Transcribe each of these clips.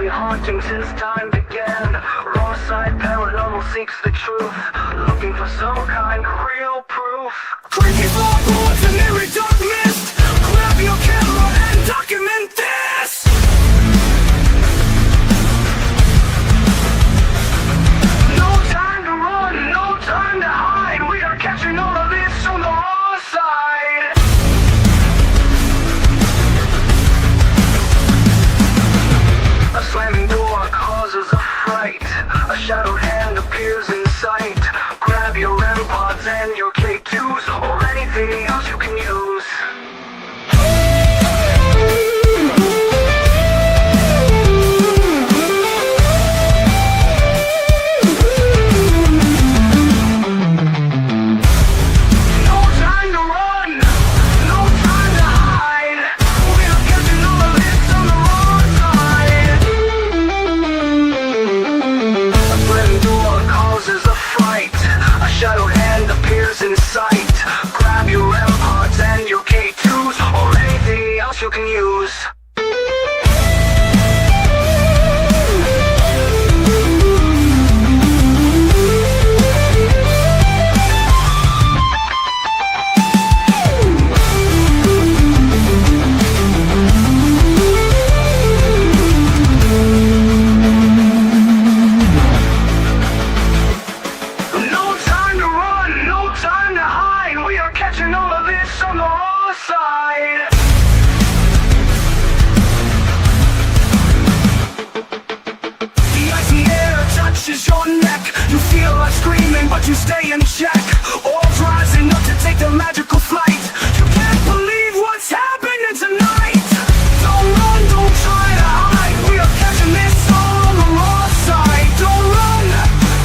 been haunting since time began. Wrong side paranormal seeks the truth, looking for some kind of real proof. Creepy floorboards and eerie dark mist. Grab your camera and document this. No time to run, no time to hide. We are catching all of this on the raw side. A slamming door causes a fright. A shadowed hand appears in sight. Grab your REM pods and your K2s, or anything else you can use. No time to run, no time to hide. We are catching all of this on the wrong side. A slamming door causes a fright. A shadowed hand appears in sight. Grab your REM pods and your K2s, or anything else you can use. No time to run, no time to hide. We are catching all of this on the raw side. The icy air touches your neck. You feel like screaming, but you stay in check. All rising up to take the magical flight. You can't believe what's happening tonight. Don't run, don't try to hide. We are catching this all on the raw side. Don't run,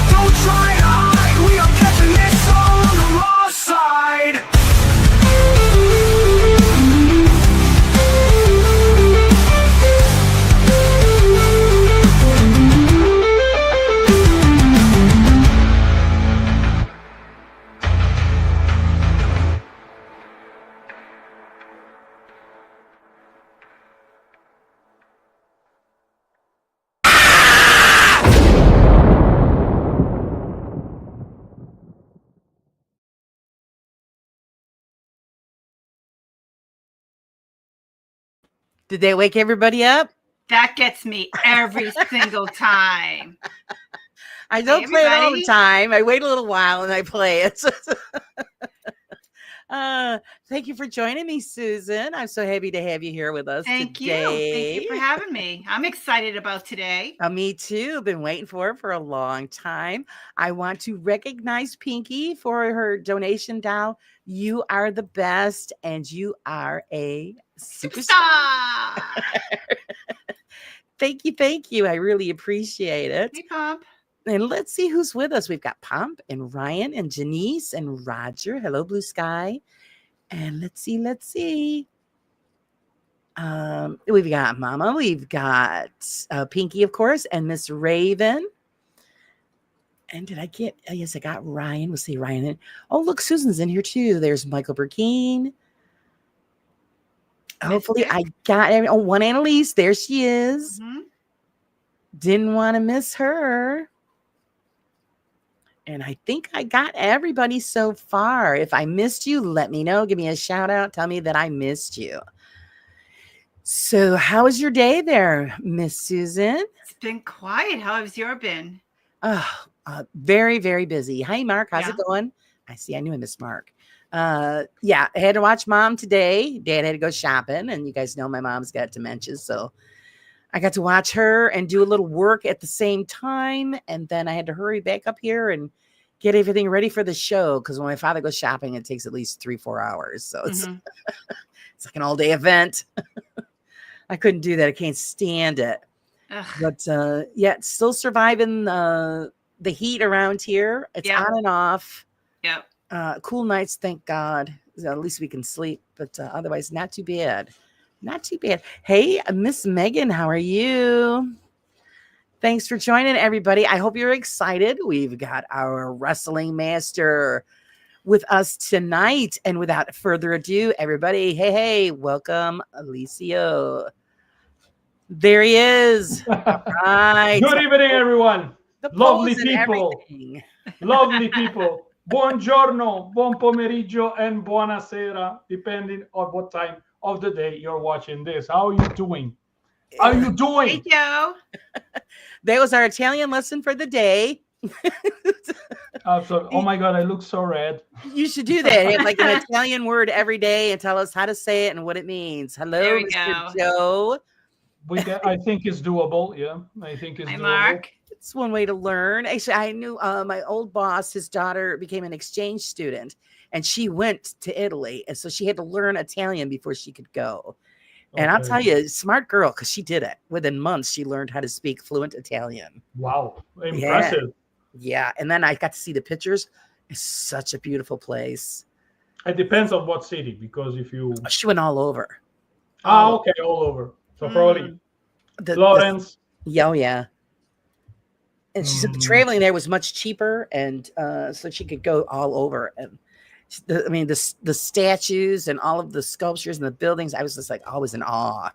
don't try to hide. We are catching this all on the raw side. Did they wake everybody up? That gets me every single time. I don't Hey, play it all the everybody. time. I wait a little while and I play it. Thank you for joining me, Susan. I'm so happy to have you here with us Thank today. you for having me. I'm excited about today. Me too. Been waiting for it for a long time. I want to recognize Pinky for her donation doll. You are the best, and you are a superstar. Stop. Thank you. Thank you. I really appreciate it. Hey, Pump. And let's see who's with us. We've got Pomp and Ryan and Janice and Roger. Hello, Blue Sky. And let's see. We've got Mama. We've got Pinky, of course, and Miss Raven. And did I get? Yes, I got Ryan. We'll see Ryan. Oh, look, Susan's in here too. There's Michael Burkeen. Hopefully, I got one Annalise. There she is. Mm-hmm. Didn't want to miss her. And I think I got everybody so far. If I missed you, let me know. Give me a shout out. Tell me that I missed you. So how was your day there, Miss Susan? It's been quiet. How has yours been? Very, very busy. Hi, Mark. How's it going? I knew I missed Mark. I had to watch Mom today. Dad had to go shopping. And you guys know my mom's got dementia. So I got to watch her and do a little work at the same time. And then I had to hurry back up here and get everything ready for the show. Because when my father goes shopping, it takes at least 3-4 hours. So it's, it's like an all day event. I couldn't do that. I can't stand it. Ugh. But it's still surviving the heat around here. It's on and off. Yep. Cool nights, thank God. At least we can sleep. But otherwise, not too bad. Not too bad. Hey, Miss Megan, how are you? Thanks for joining, everybody. I hope you're excited. We've got our wrestling master with us tonight. And without further ado, everybody, hey, welcome, Alessio. There he is. Right. Good evening, everyone. The Lovely pose and people. everything. Lovely people. Buongiorno, buon pomeriggio, and buonasera, depending on what time of the day you're watching this. How are you doing? How are you Hey, doing? Joe. That was our Italian lesson for the day. So, oh my God, I look so red. You should do that. Have like an Italian word every day and tell us how to say it and what it means. There Hello, we Mr. go. Joe. I think it's doable. Yeah, I think it's Hi, doable. Mark. It's one way to learn. Actually, I knew my old boss, his daughter became an exchange student and she went to Italy. And so she had to learn Italian before she could go. And I'll tell you, smart girl, because she did it. Within months, she learned how to speak fluent Italian. Wow, impressive. Yeah. And then I got to see the pictures. It's such a beautiful place. It depends on what city, because if you She went all over. okay, all over. So probably Florence. Oh, yeah. And she said the traveling there was much cheaper, and so she could go all over. And I mean, the statues and all of the sculptures and the buildings, I was just like always in awe.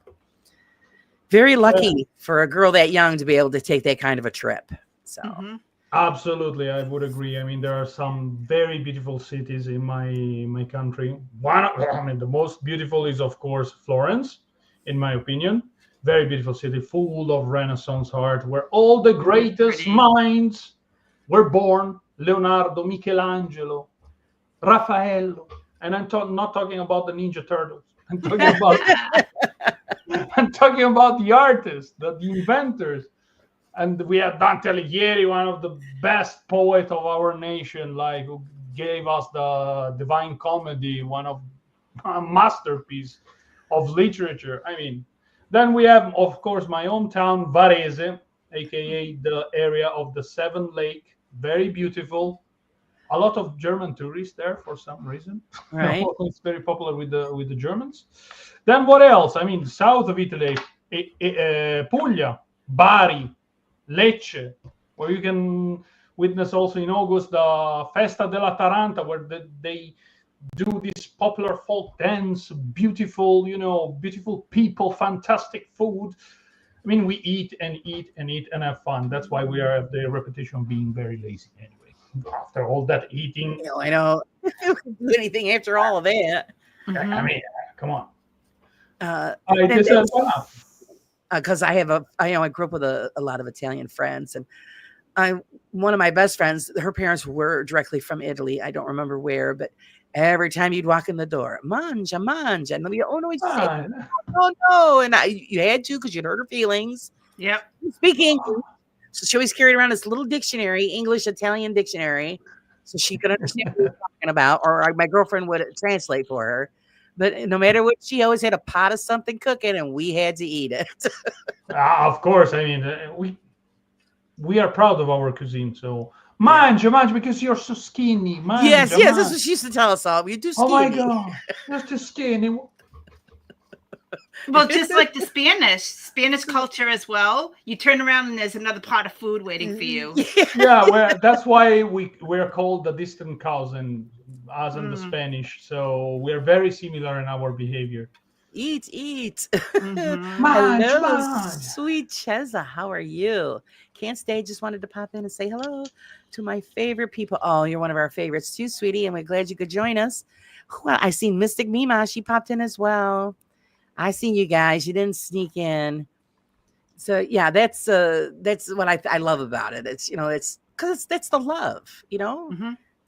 Very lucky for a girl that young to be able to take that kind of a trip. So Absolutely, I would agree. I mean, there are some very beautiful cities in my country. The most beautiful is, of course, Florence, in my opinion. Very beautiful city, full of Renaissance art, where all the greatest minds were born. Leonardo, Michelangelo, Raffaello, and I'm not talking about the Ninja Turtles. I'm talking about the artists, the inventors. And we have Dante Alighieri, one of the best poets of our nation, like who gave us the Divine Comedy, one of a masterpiece of literature. I mean, then we have, of course, my hometown, Varese, aka the area of the Seven Lake. Very beautiful. A lot of German tourists there for some reason. right. It's very popular with the Germans. Then what else? I mean, south of Italy, Puglia, Bari, Lecce, where you can witness also in August the Festa della Taranta, where they do this popular folk dance, beautiful, beautiful people, fantastic food. I mean, we eat and eat and eat and have fun. That's why we have the reputation of being very lazy anyway. After all that eating, I know. Do anything after all of that. I mean, come on. Because I grew up with a lot of Italian friends, and one of my best friends, her parents were directly from Italy. I don't remember where, but every time you'd walk in the door, mangia, mangia, and they'd be, oh no, no, and you had to because you'd hurt her feelings. Yep. Speaking, so she always carried around this little dictionary, English Italian dictionary, so she could understand what we were talking about, or my girlfriend would translate for her. But no matter what, she always had a pot of something cooking, and we had to eat it. Of course, I mean, we are proud of our cuisine. So mangia, because you're so skinny. Mangia, yes, that's what she used to tell us all. You're too skinny. Oh my God, you're too skinny. Well, just like the Spanish culture as well. You turn around and there's another pot of food waiting for you. Yeah, that's why we're called the distant cousin, as in the Spanish. So we're very similar in our behavior. Eat. Hello, sweet Cheza. How are you? Can't stay. Just wanted to pop in and say hello to my favorite people. Oh, you're one of our favorites too, sweetie, and we're glad you could join us. Well, I seen Mystic Mima. She popped in as well. I seen you guys. You didn't sneak in. So yeah, that's what I love about it. It's it's because that's the love,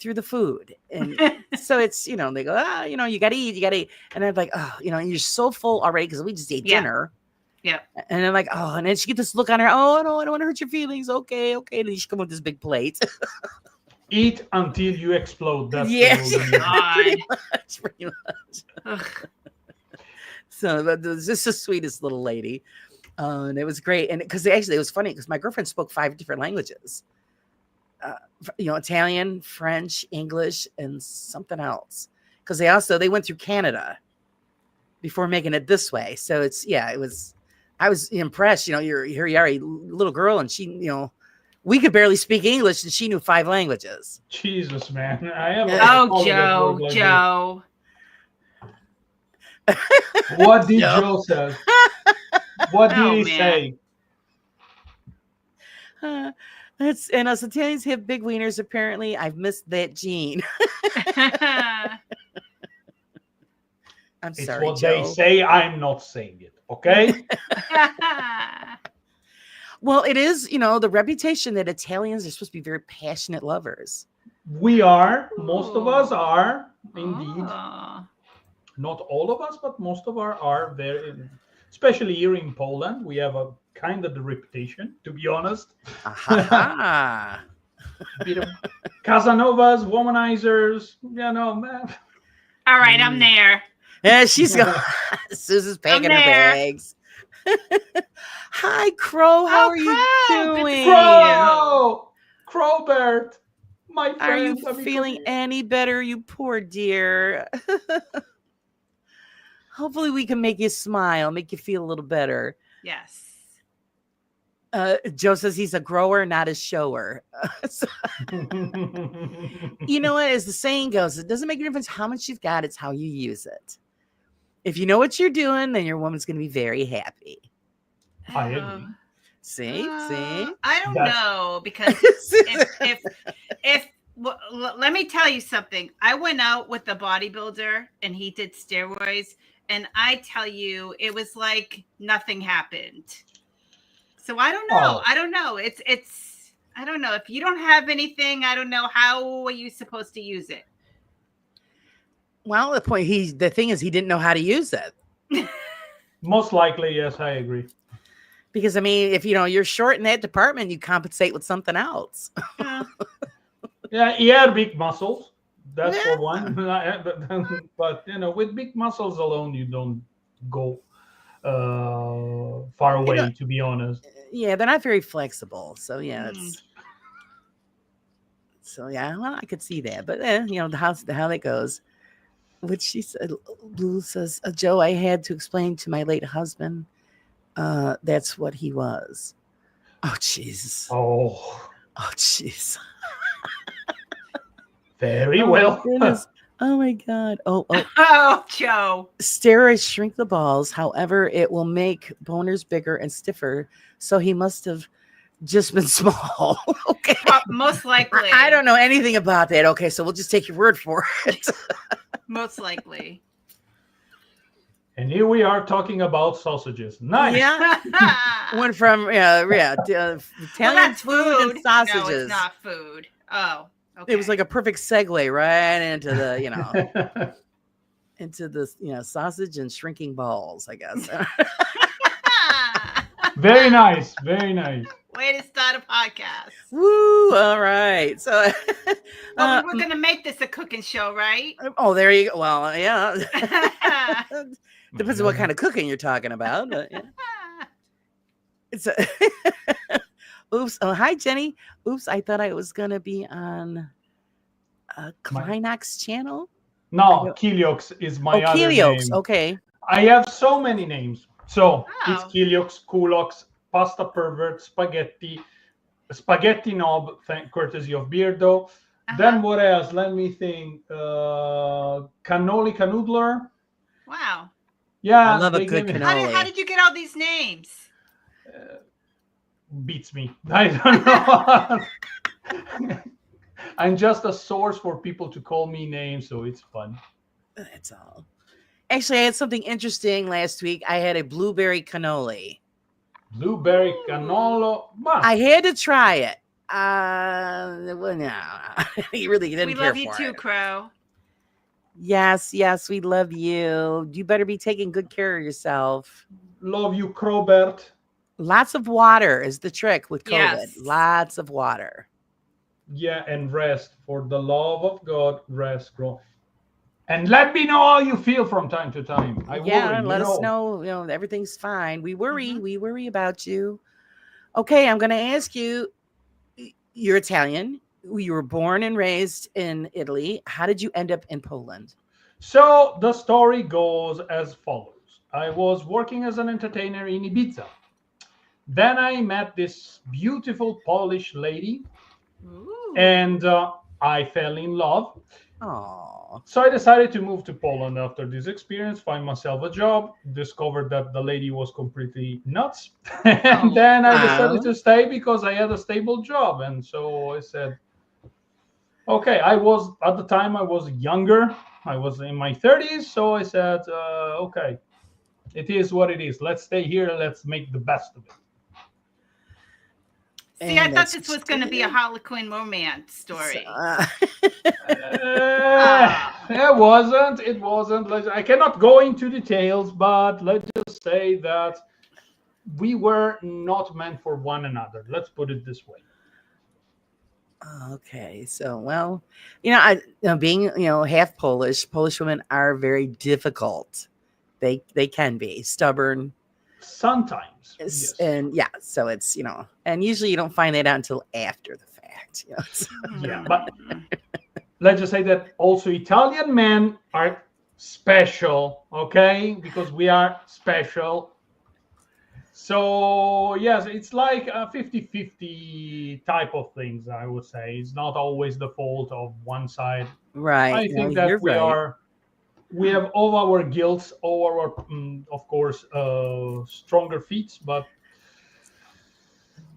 through the food. And so it's they go, you gotta eat, and I'm like, oh, you're so full already because we just ate dinner. Yeah. And I'm like, oh, and then she get this look on her, oh no, I don't want to hurt your feelings. Okay. And then she come with this big plate. Eat until you explode. That's pretty much. So this is the sweetest little lady. And it was great. And because actually it was funny because my girlfriend spoke 5 different languages. Italian, French, English, and something else. Because they went through Canada before making it this way. So I was impressed. Here you are, a little girl, and she, we could barely speak English, and she knew 5 languages. Jesus, man. Joe. What did Joe say? What did Oh, he man. say? And us Italians have big wieners. Apparently, I've missed that gene. I'm It's sorry, what they Joe. say. I'm not saying it. Okay. Well, it is, the reputation that Italians are supposed to be very passionate lovers. We are. Most of us Ooh. are indeed. Oh. Not all of us, but most of our are very. Especially here in Poland, we have a kind of the reputation, to be honest. Aha. Bit of Casanovas, womanizers, man. All right, I'm there. Yeah, she's going. Susan's packing her there. bags. Hi, Crow. How Oh, are you Crow, good to doing? see you. Crowbert, my friend. Are you let me feeling come here. any better, you poor dear? Hopefully, we can make you smile, make you feel a little better. Yes. Joe says he's a grower, not a shower. So, you know what? As the saying goes, it doesn't make a difference how much you've got, it's how you use it. If you know what you're doing, then your woman's going to be very happy. I agree. See? I don't That's- know, because if let me tell you something. I went out with a bodybuilder and he did steroids, and I tell you, it was like nothing happened. So I don't know. Oh. I don't know. It's I don't know. If you don't have anything, I don't know how are you supposed to use it. Well, the thing is, he didn't know how to use it. Most likely, yes, I agree. Because I mean, if you're short in that department, you compensate with something else. Yeah, he had big muscles. That's Yeah. for one. But with big muscles alone, you don't go far away. To be honest. Yeah, they're not very flexible. So yeah, Mm. well, I could see that. But how that goes. Which she said, Blue says, Joe, I had to explain to my late husband. That's what he was. Oh, Jesus. Oh, jeez. very Oh, well. my goodness. Oh, my God. Oh. Oh, Joe. Steroids shrink the balls. However, it will make boners bigger and stiffer. So he must have just been small. Okay. Most likely. I don't know anything about that. Okay, so we'll just take your word for it. Most likely. And here we are talking about sausages. Nice. Yeah. Went from Italian that's food and sausages. No, it's not food. Oh, okay. It was like a perfect segue right into the, into the, sausage and shrinking balls, I guess. Very nice. Very nice. Way to start a podcast. Woo! All right. So, Well, we're going to make this a cooking show, right? oh, there you go. Well, yeah. Depends on what kind of cooking you're talking about. But, yeah. It's oops. Oh, hi, Jenny. Oops, I thought I was going to be on Kleinok's channel. No, Kiliox is my other Kiliox. name. Okay. I have so many names. So it's Oh. Kiliox, Kulox, Pasta Pervert, Spaghetti Knob, courtesy of Beardo. Then what else? Let me think. Cannoli Canoodler. Wow. Yeah, I love a they good give me- cannoli. How did you get all these names? Beats me. I don't know. I'm just a source for people to call me names, so it's fun. That's all. Actually, I had something interesting last week. I had a blueberry cannoli. Blueberry cannolo. I had to try it. Well, no, he really didn't We care love you for too, it. Crow. Yes, we love you. You better be taking good care of yourself. Love you, Crowbert. Lots of water is the trick with COVID. Yes. Lots of water. Yeah, and rest. For the love of God, rest, grow. And let me know how you feel from time to time. I worry. And let us know. Everything's fine. We worry. We worry about you. Okay, I'm going to ask you. You're Italian. You were born and raised in Italy. How did you end up in Poland? So the story goes as follows. I was working as an entertainer in Ibiza. Then I met this beautiful Polish lady, Ooh. and I fell in love. Oh, So I decided to move to Poland after this experience, find myself a job, discovered that the lady was completely nuts. And Oh, then I decided wow. to stay because I had a stable job. And so I said, okay, I was at the time I was younger. I was in my 30s. So I said, okay, it is what it is. Let's stay here. Let's make the best of it. see, I And thought that's this what was you going to be a did. Harlequin romance So, story. Ah, It wasn't. It wasn't. I cannot go into details, but let's just say that we were not meant for one another. Let's put it this way. okay. So, well, being half Polish, Polish women are very difficult. They can be stubborn. Sometimes, yes. And yeah, so it's and usually you don't find that out until after the fact. Yeah, hmm. but let's just say that also Italian men are special, okay? Because we are special. So, yes, it's like a 50-50 type of things, I would say. It's not always the fault of one side. Right. I No, think you're that right. we have all our guilts, all our, of course, stronger feats, but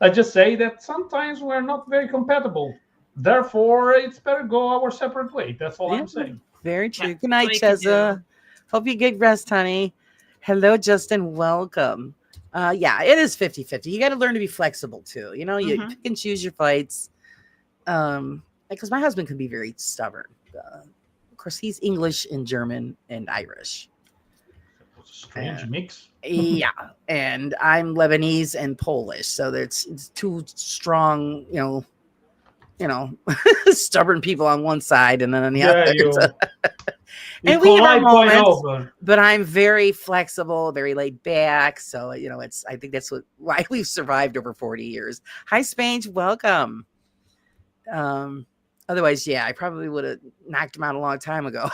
I just say that sometimes we're not very compatible. Therefore, it's better go our separate way. That's all Yeah, I'm saying. very Yeah, true. Good that's night, what you could do. Cheza. Hope you get rest, honey. Hello, Justin. Welcome. Yeah, it is 50-50. You got to learn to be flexible too. You Hmm. pick and choose your fights. Because my husband can be very stubborn. Of course, he's English and German and Irish. That was a Uh, strange mix. yeah, and I'm Lebanese and Polish, so it's two strong, stubborn people on one side, and then on the Yeah, other. So, you and we have our collide quite moments, often. but I'm very flexible, very laid back. So it's I think that's why we've survived over 40 years. Hi, Spange, welcome. Um, Otherwise, yeah, I probably would have knocked him out a long time ago.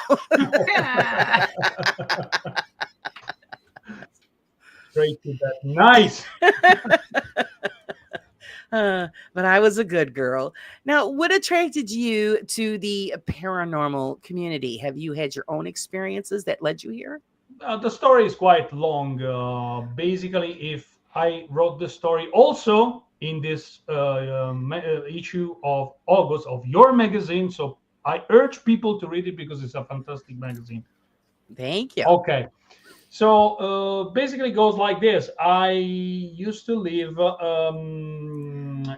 Straight to that. Nice. But I was a good girl. Now, what attracted you to the paranormal community? Have you had your own experiences that led you here? The story is quite long. Basically, if I wrote the story also in this issue of August of your magazine, so I urge people to read it because it's a fantastic magazine. Thank you. Okay. So basically, it goes like this. I used to live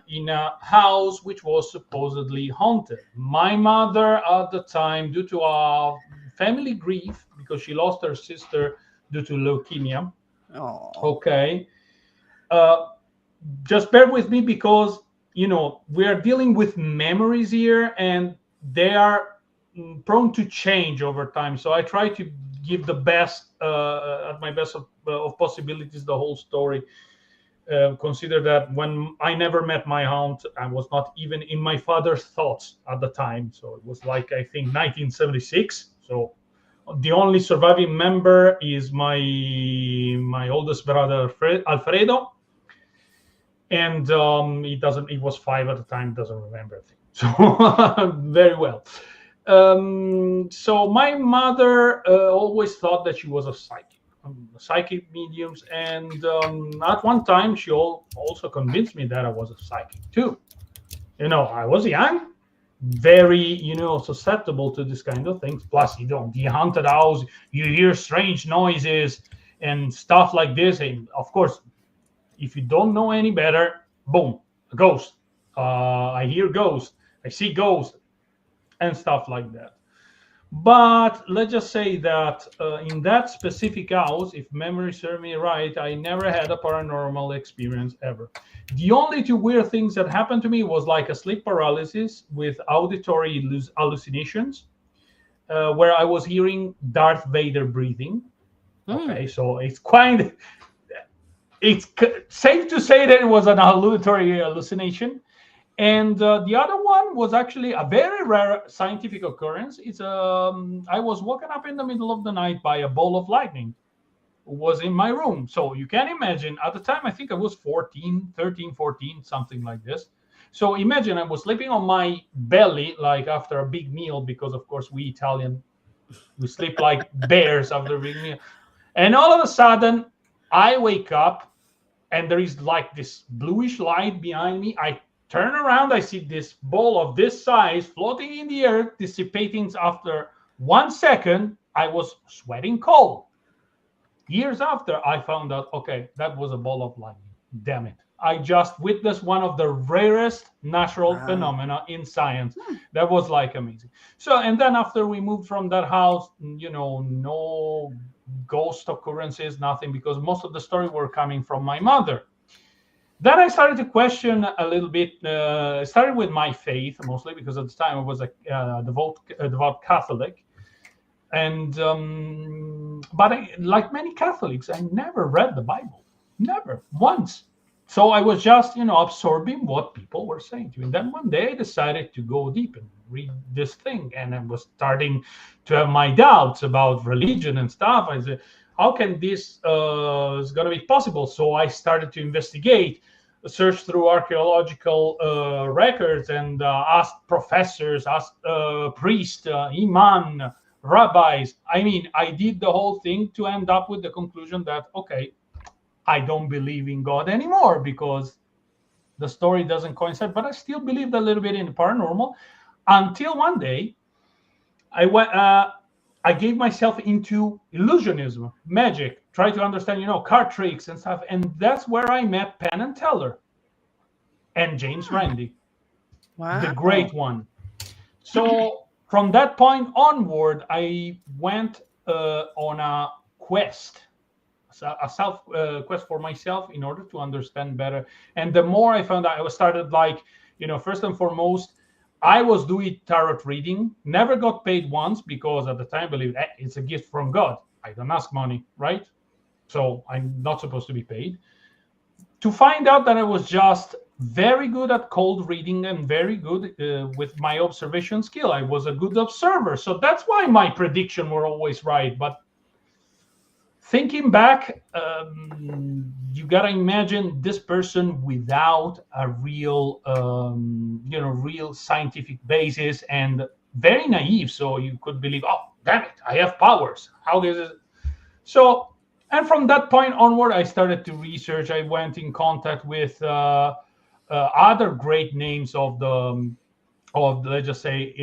in a house which was supposedly haunted. My mother, at the time, due to a family grief, because she lost her sister due to leukemia. Oh, Okay. Uh, just bear with me because we are dealing with memories here, and they are prone to change over time. So I try to give the best at my best of possibilities the whole story. Consider that when I never met my aunt, I was not even in my father's thoughts at the time. So it was like, I think, 1976. So the only surviving member is my oldest brother Alfredo, and he was 5 at the time, doesn't remember a thing. So very well. So my mother always thought that she was a psychic mediums, and at one time she also convinced me that I was a psychic too. I was young, very susceptible to this kind of things. Plus, the haunted house, you hear strange noises and stuff like this, and of course, if you don't know any better, boom, a ghost. I hear ghost. I see ghost and stuff like that. But let's just say that in that specific house, if memory serves me right, I never had a paranormal experience ever. The only two weird things that happened to me was like a sleep paralysis with auditory hallucinations, where I was hearing Darth Vader breathing. hmm. Okay, so it's safe to say that it was an hallucination. And the other one was actually a very rare scientific occurrence. I was woken up in the middle of the night by a ball of lightning. It was in my room. So you can imagine, at the time, I think I was 14, 13, 14, something like this. So imagine I was sleeping on my belly, like after a big meal, because of course we Italian, we sleep like bears after a big meal. And all of a sudden, I wake up and there is like this bluish light behind me. I turn around, I see this ball of this size floating in the air, dissipating after 1 second. I was sweating cold. Years after, I found out, okay, that was a ball of lightning. Damn it. I just witnessed one of the rarest natural phenomena in science. That was like amazing. So, and then after we moved from that house, no ghost occurrences, nothing, because most of the story were coming from my mother. Then I started to question a little bit. Started with my faith mostly, because at the time I was a devout Catholic. And but like many Catholics, I never read the Bible, never once. So I was just absorbing what people were saying to me. And then one day I decided to go deep and read this thing, and I was starting to have my doubts about religion and stuff. I said, how can this is going to be possible? So I started to investigate, search through archaeological records, and asked professors, asked priests, imam, rabbis. I mean, I did the whole thing to end up with the conclusion that, okay, I don't believe in God anymore because the story doesn't coincide, but I still believed a little bit in the paranormal until one day I gave myself into illusionism, magic, try to understand, card tricks and stuff. And that's where I met Penn and Teller and James Randi, the great one. So from that point onward, I went on a quest, a self quest for myself in order to understand better. And the more I found out, I started like, first and foremost, I was doing tarot reading, never got paid once because at the time I believed it's a gift from God. I don't ask money, right? So I'm not supposed to be paid. To find out that I was just very good at cold reading and very good with my observation skill. I was a good observer. So that's why my predictions were always right. But thinking back, you got to imagine this person without a real, real scientific basis and very naive. So you could believe, oh, damn it, I have powers. How is it? So, and from that point onward, I started to research. I went in contact with other great names of let's just say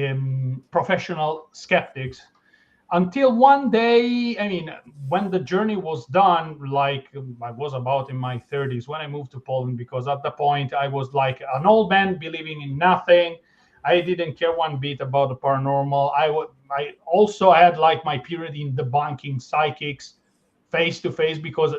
professional skeptics, until one day, I mean, when the journey was done, like I was about in my 30s when I moved to Poland, because at the point I was like an old man believing in nothing. I didn't care one bit about the paranormal. I also had like my period in debunking psychics face to face, because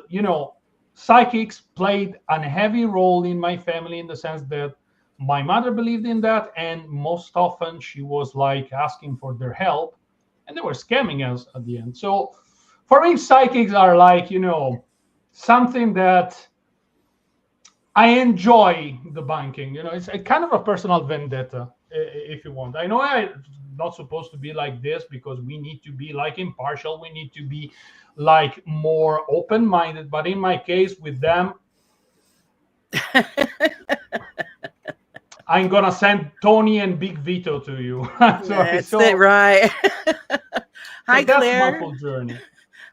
psychics played a heavy role in my family, in the sense that my mother believed in that, and most often she was like asking for their help, and they were scamming us at the end. So for me, psychics are like, something that I enjoy debunking. It's a kind of a personal vendetta, if you want. I know I'm not supposed to be like this, because we need to be like impartial. We need to be like more open-minded. But in my case with them, I'm gonna send Tony and Big Vito to you. That's it, right? Hi, that's Claire. my full journey.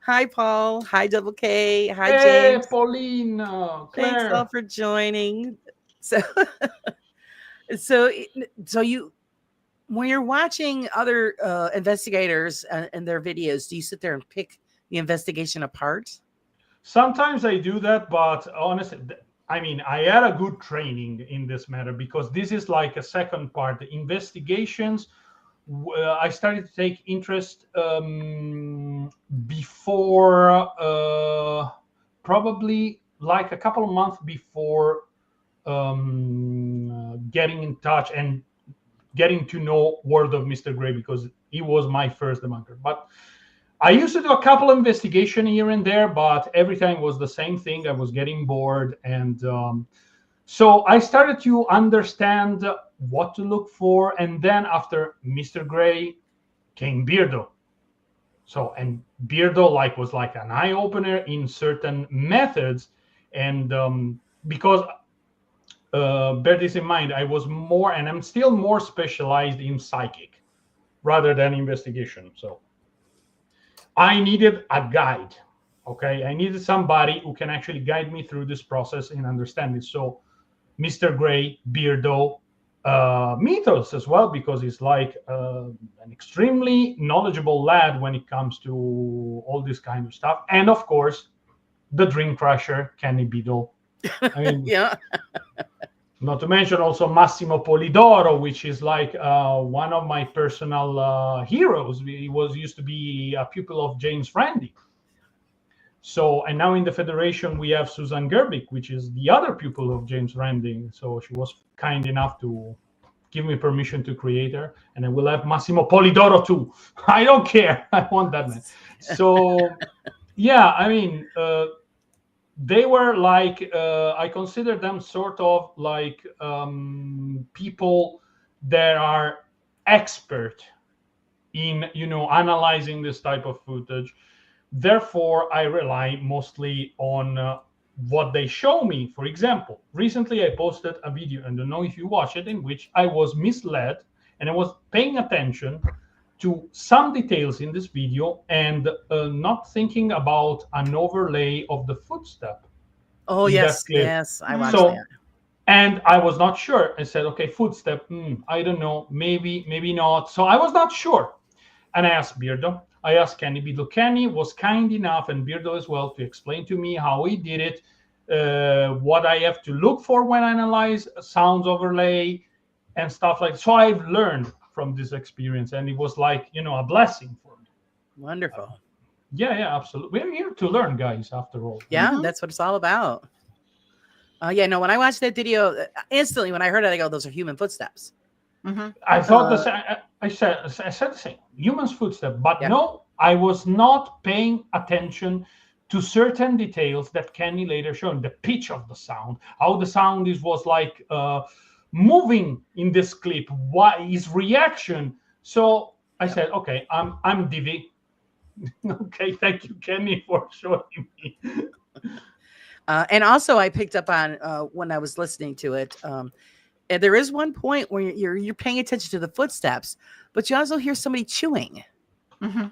Hi, Paul. Hi, Double K. Hi, Hey, James. Pauline, Claire. Thanks all for joining. So, so you, when you're watching other investigators and their videos, do you sit there and pick the investigation apart? Sometimes I do that, but honestly, I mean, I had a good training in this matter, because this is like a second part. The investigations, I started to take interest before, probably like a couple of months before getting in touch and getting to know World of Mr. Gray, because he was my first debunker. But I used to do a couple of investigations here and there, but every time was the same thing. I was getting bored. And so I started to understand what to look for. And then after Mr. Gray came Beardo. So, and Beardo was like an eye-opener in certain methods. And because bear this in mind. I was more, and I'm still more specialized in psychic rather than investigation. So I needed a guide. Okay, I needed somebody who can actually guide me through this process and understand it. So Mr. Gray, Beardo, Mythos as well, because he's like an extremely knowledgeable lad when it comes to all this kind of stuff. And of course, the Dream Crusher, Kenny Beadle. I mean, Yeah. not to mention also Massimo Polidoro, which is like one of my personal heroes. He used to be a pupil of James Randi. So, and now in the Federation, we have Susan Gerbic, which is the other pupil of James Randi. So she was kind enough to give me permission to create her. And I will have Massimo Polidoro too. I don't care. I want that man. So, yeah, I mean, they were like, I consider them sort of like people that are expert in, analyzing this type of footage. Therefore, I rely mostly on what they show me. For example, recently I posted a video, and I don't know if you watched it, in which I was misled and I was paying attention to some details in this video and not thinking about an overlay of the footstep. Oh, in yes. that clip. Yes. I watched So, that. and I was not sure. I said, okay, footstep, I don't know, maybe not. So I was not sure. And I asked Beardo. I asked Kenny Beadle. Kenny was kind enough, and Beardo as well, to explain to me how he did it, what I have to look for when I analyze sounds overlay and stuff like that. So I've learned from this experience, and it was like, a blessing for me. Wonderful. Yeah, absolutely. We're here to learn, guys, after all. Yeah, that's what it's all about. Yeah, no, when I watched that video, instantly when I heard it, I go, those are human footsteps. I thought the same. I said the same. Human's footstep, but Yeah. no, I was not paying attention to certain details that Kenny later showed. The pitch of the sound, how the sound was like moving in this clip, what his reaction. So I said, okay, I'm Divi. Okay, thank you, Kenny, for showing me. And also, I picked up on when I was listening to it. And there is one point where you're paying attention to the footsteps, but you also hear somebody chewing. There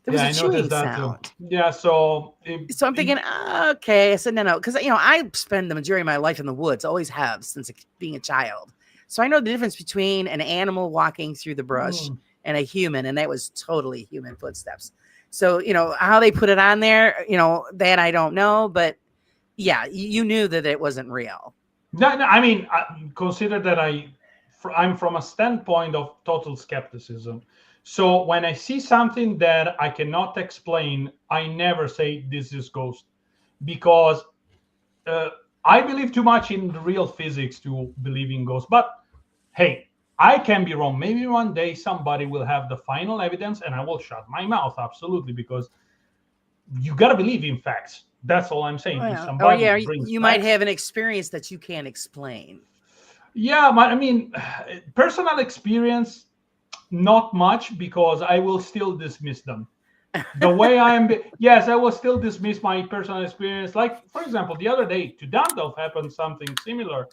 was a chewing sound. Too. Yeah, so I'm thinking, okay. I said no, because I spend the majority of my life in the woods, always have since being a child. So I know the difference between an animal walking through the brush and a human, and that was totally human footsteps. So how they put it on there, that I don't know, but yeah, you knew that it wasn't real. No, I mean, consider that I'm from a standpoint of total skepticism. So when I see something that I cannot explain, I never say this is ghost, because I believe too much in the real physics to believe in ghosts. But hey, I can be wrong. Maybe one day somebody will have the final evidence and I will shut my mouth, absolutely, because you got to believe in facts. That's all I'm saying. You might have an experience that you can't explain. Yeah, I mean, personal experience, not much, because I will still dismiss them. The way yes, I will still dismiss my personal experience. Like, for example, the other day to Dandolf happened something similar,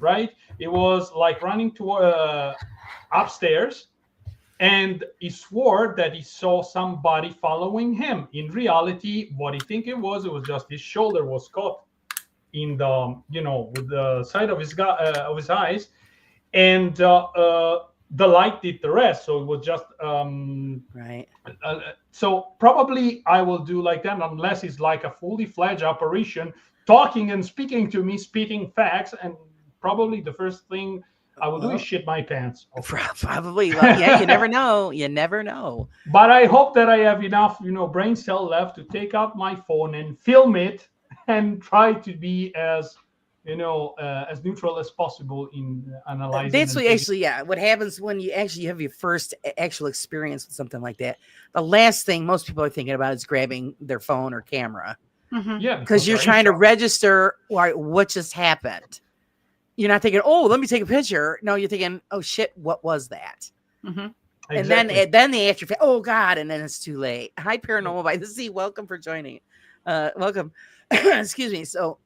right? It was like running to upstairs, and he swore that he saw somebody following him. In reality, what he think it was just his shoulder was caught in the, with the side of his eyes, and the light did the rest. So it was just right. So probably I will do like that, unless it's like a fully fledged apparition talking and speaking to me, spitting facts, and probably the first thing I will do is shit my pants. Probably. Well, yeah, you never know. You never know. But I hope that I have enough, brain cell left to take out my phone and film it and try to be as neutral as possible in analyzing. That's what happens when you actually have your first actual experience with something like that. The last thing most people are thinking about is grabbing their phone or camera. Yeah, because you're trying to register what just happened. You're not thinking, oh, let me take a picture. No, you're thinking, oh shit, what was that? Exactly. And then the after, oh God, and then it's too late. Hi, Paranormal by the Sea. Welcome for joining. Welcome. Excuse me. So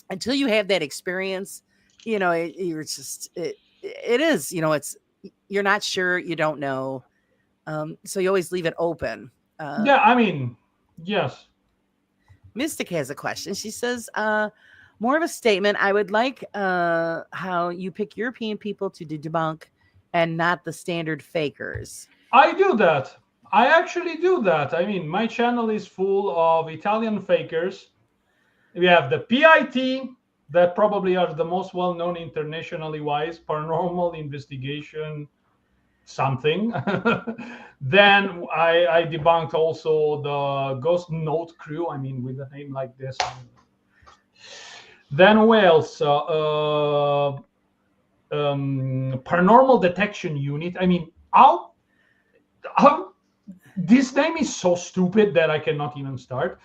until you have that experience, you're just it is, it's you're not sure, you don't know, so you always leave it open. Yeah, I mean, yes. Mystic has a question. She says, more of a statement. I would like how you pick European people to debunk and not the standard fakers. I do that. I actually do that. I mean, my channel is full of Italian fakers. We have the PIT, that probably are the most well-known internationally wise, paranormal investigation something. Then I debunked also the Ghost Note crew. I mean, with a name like this. Then who else? Paranormal Detection Unit. I mean, how this name is so stupid that I cannot even start.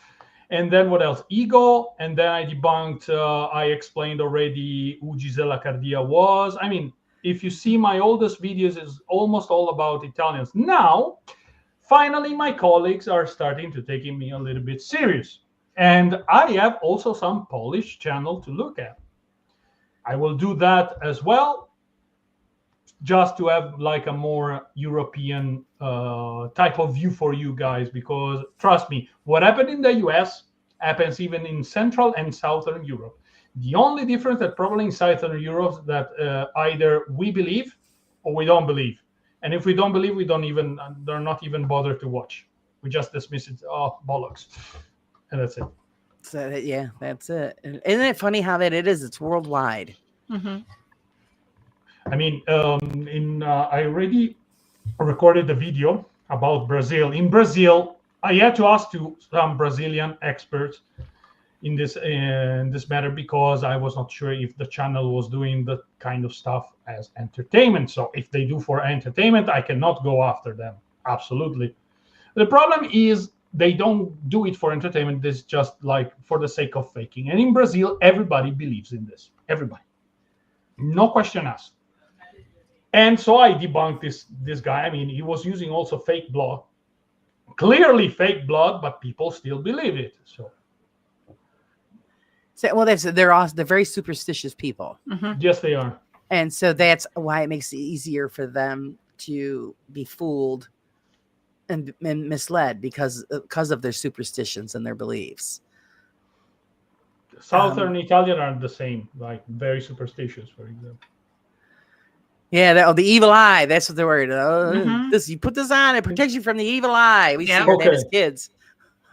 And then what else? Ego. And then I debunked, I explained already who Gisela Cardia was. I mean, if you see my oldest videos, it's almost all about Italians. Now, finally, my colleagues are starting to taking me a little bit serious. And I have also some Polish channel to look at. I will do that as well, just to have like a more European type of view for you guys, because trust me, what happened in the US happens even in Central and Southern Europe. The only difference that probably in Southern Europe that either we believe or we don't believe. And if we don't believe, they're not even bothered to watch. We just dismiss it. Oh, bollocks. And that's it. So yeah, that's it. And isn't it funny how that it is? It's worldwide. Mm-hmm. I mean, I already recorded the video about Brazil. In Brazil, I had to ask to some Brazilian experts in this matter, because I was not sure if the channel was doing the kind of stuff as entertainment. So if they do for entertainment, I cannot go after them. Absolutely. The problem is they don't do it for entertainment. It's just like for the sake of faking. And in Brazil, everybody believes in this. Everybody. No question asked. And so I debunked this guy. I mean, he was using also fake blood. Clearly fake blood, but people still believe it. So well, they're very superstitious people. Mm-hmm. Yes, they are. And so that's why it makes it easier for them to be fooled and misled because of their superstitions and their beliefs. Southern Italian are the same, like very superstitious, for example. Yeah, the evil eye. That's what they're worried about. Mm-hmm. This, you put this on, it protects you from the evil eye. We see that Okay. as kids.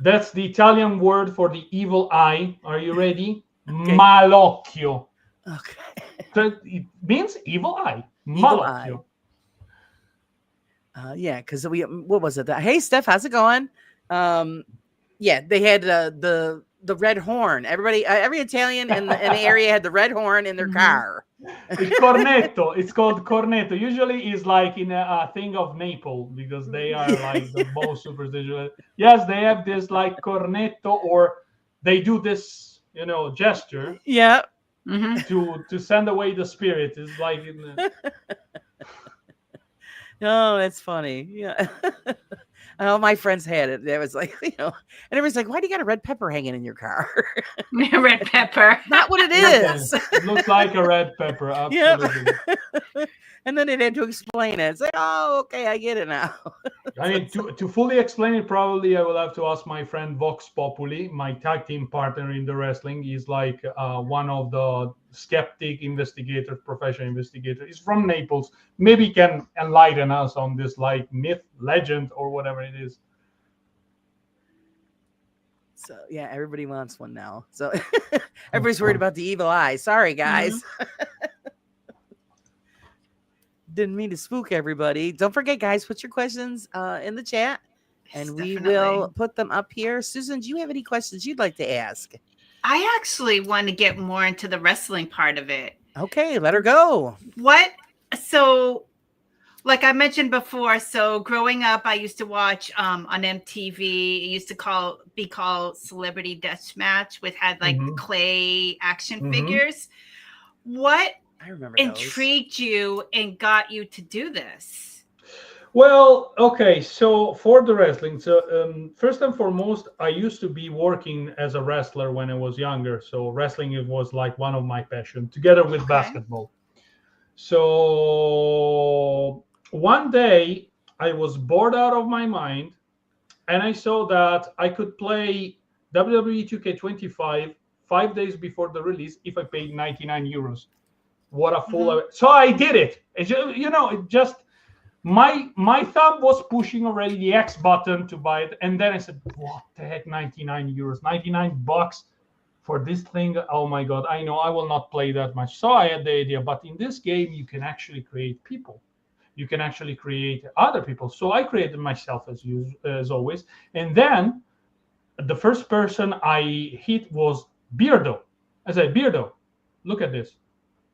That's the Italian word for the evil eye. Are you ready? Okay. Malocchio. Okay. So it means evil eye. Evil eye. Malocchio. Yeah, because what was it? Hey, Steph, how's it going? Yeah, they had the red horn. Everybody, every Italian in the area had the red horn in their car. It's cornetto. It's called cornetto. Usually, it's like in a thing of Naples, because they are like the most superstitious. Yes, they have this like cornetto, or they do this, gesture. Yeah. Mm-hmm. To send away the spirit. It's like Oh, that's funny. Yeah. Oh, my friends had it. It was like, and everyone's like, why do you got a red pepper hanging in your car? Red pepper. Not what it is. It looks like a red pepper. Absolutely. Yep. And then they had to explain it. It's like, oh, okay, I get it now. I mean, to fully explain it, probably I will have to ask my friend Vox Populi, my tag team partner in the wrestling. He's like one of the skeptic investigators, professional investigator. He's from Naples. Maybe he can enlighten us on this like myth, legend, or whatever it is. So yeah, everybody wants one now. So everybody's worried about the evil eye. Sorry, guys. Didn't mean to spook everybody. Don't forget, guys, put your questions in the chat, and we will put them up here. Susan, do you have any questions you'd like to ask? I actually want to get more into the wrestling part of it. Okay, let her go. So, like I mentioned before, so growing up, I used to watch on MTV. It used to be called Celebrity Deathmatch, which had like clay action figures. What I remember intrigued you and got you to do this? Well, okay. So for the wrestling, so first and foremost, I used to be working as a wrestler when I was younger. So wrestling it was like one of my passion, together with Okay. basketball. So one day I was bored out of my mind, and I saw that I could play WWE 2K25 5 days before the release if I paid 99 euros. What a fool! Mhm. So I did it. It just my thumb was pushing already the X button to buy it, and then I said, "What the heck? 99 euros, 99 bucks for this thing? Oh my god! I know I will not play that much." So I had the idea, but in this game you can actually create people. You can actually create other people. So I created myself as always, and then the first person I hit was Beardo. I said, Beardo, look at this.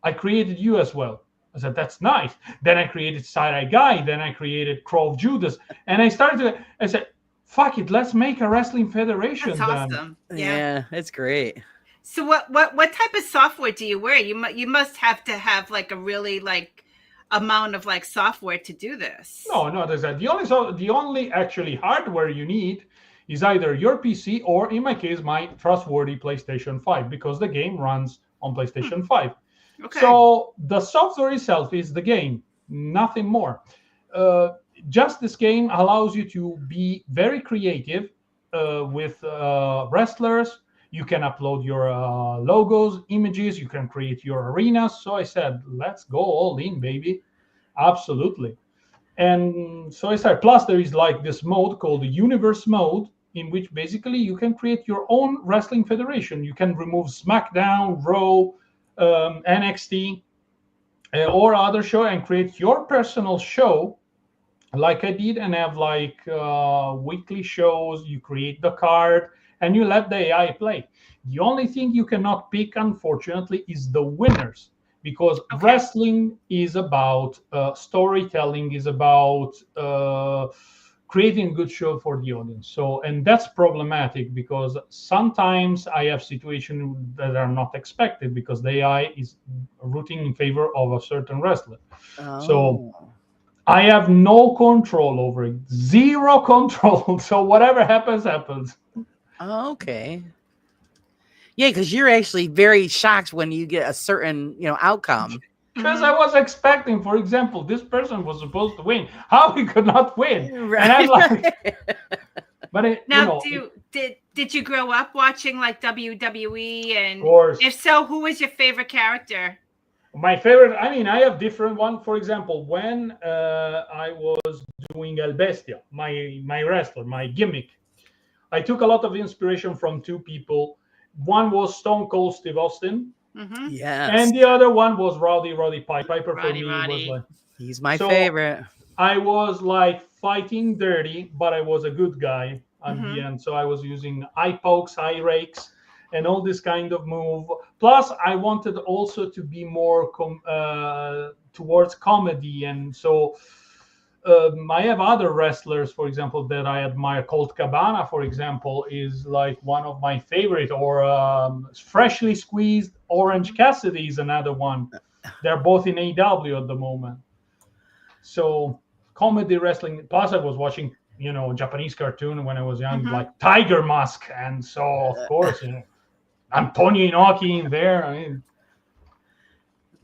I created you as well. I said, that's nice. Then I created Side Eye Guy. Then I created Crow of Judas. And I said, fuck it, let's make a wrestling That's federation then. awesome. Yeah. Yeah, it's great. So what type of software do you wear? You must have to have like a really like amount of like software to do this. No, there's that. The only actually hardware you need is either your PC or, in my case, my trustworthy PlayStation 5, because the game runs on PlayStation 5. Okay. So the software itself is the game, nothing more. Just this game allows you to be very creative with wrestlers. You can upload your logos, images. You can create your arenas. So I said, let's go all in, baby. Absolutely. And so I started. Plus, there is like this mode called the Universe mode, in which basically you can create your own wrestling federation. You can remove SmackDown, Raw, NXT, or other show, and create your personal show, like I did, and have like weekly shows. You create the card, and you let the AI play. The only thing you cannot pick, unfortunately, is the winners, because wrestling is about storytelling, is about creating a good show for the audience. So, and that's problematic, because sometimes I have situations that are not expected because the AI is rooting in favor of a certain wrestler. So Oh. I have no control over it, zero control. So whatever happens, happens. Okay. Yeah, because you're actually very shocked when you get a certain, outcome. Because I was expecting, for example, this person was supposed to win. How he could not win? Right. And I'm like, but Now, did you grow up watching like WWE? And of course, if so, who was your favorite character? my favorite. I mean, I have different one. For example, when I was doing El Bestia, my wrestler, my gimmick, I took a lot of inspiration from two people. One was Stone Cold Steve Austin, Mm-hmm. Yes. and the other one was Roddy Piper. For Roddy, me, Roddy. was like, He's my So- favorite. I was like fighting dirty, but I was a good guy at the end. So I was using eye pokes, eye rakes, and all this kind of move. Plus, I wanted also to be more towards comedy, and so I have other wrestlers, for example, that I admire. Colt Cabana, for example, is like one of my favorite. Or freshly squeezed Orange Cassidy is another one. They're both in AW at the moment. So comedy wrestling. Plus, I was watching, Japanese cartoon when I was young, like Tiger Mask, and so of course, Antonio Inoki in there. I mean,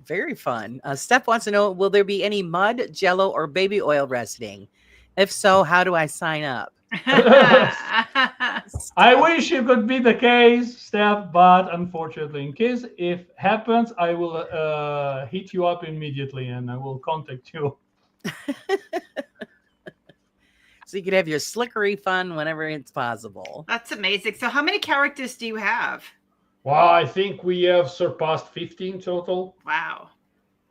Very fun. Steph wants to know, will there be any mud, jello, or baby oil wrestling? If so, how do I sign up? I wish it could be the case, Steph, but unfortunately, in case if happens, I will hit you up immediately and I will contact you. So you could have your slickery fun whenever it's possible. That's amazing. So how many characters do you have? Well, I think we have surpassed 15 total. Wow.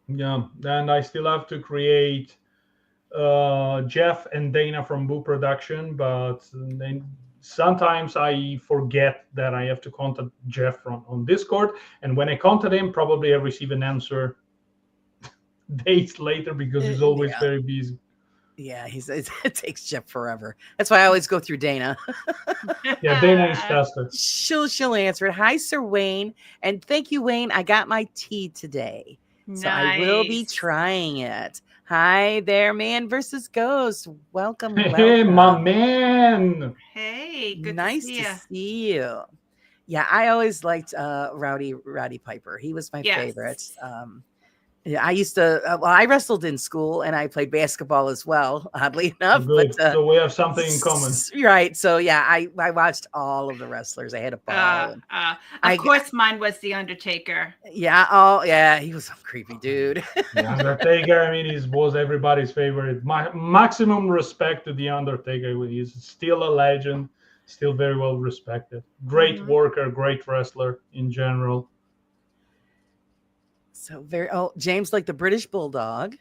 Yeah, and I still have to create Jeff and Dana from Boo Production, but then sometimes I forget that I have to contact Jeff on Discord, and when I contact him, probably I receive an answer days later because he's always very busy. Yeah, it takes Jeff forever. That's why I always go through Dana. Yeah, Dana is faster. She'll answer it. Hi, Sir Wayne, and thank you, Wayne. I got my tea today, so I will be Nice. trying it. Hi there, man versus ghost. Welcome, Hey, my welcome. man. Hey, good Nice to see to you. see you. Yeah, I always liked Rowdy Piper. He was my Yes. favorite. Yeah, I used to. Well, I wrestled in school and I played basketball as well. Oddly Oh, enough, but good. So we have something in common. right. So yeah, I watched all of the wrestlers. I had a ball. And Of I course, mine was the Undertaker. yeah. Oh yeah, he was some creepy dude. The Undertaker, I mean, was everybody's favorite. Maximum respect to the Undertaker. He's still a legend, still very well respected. Great Mhm. worker, great wrestler in general. So very. Oh, James like the British Bulldog.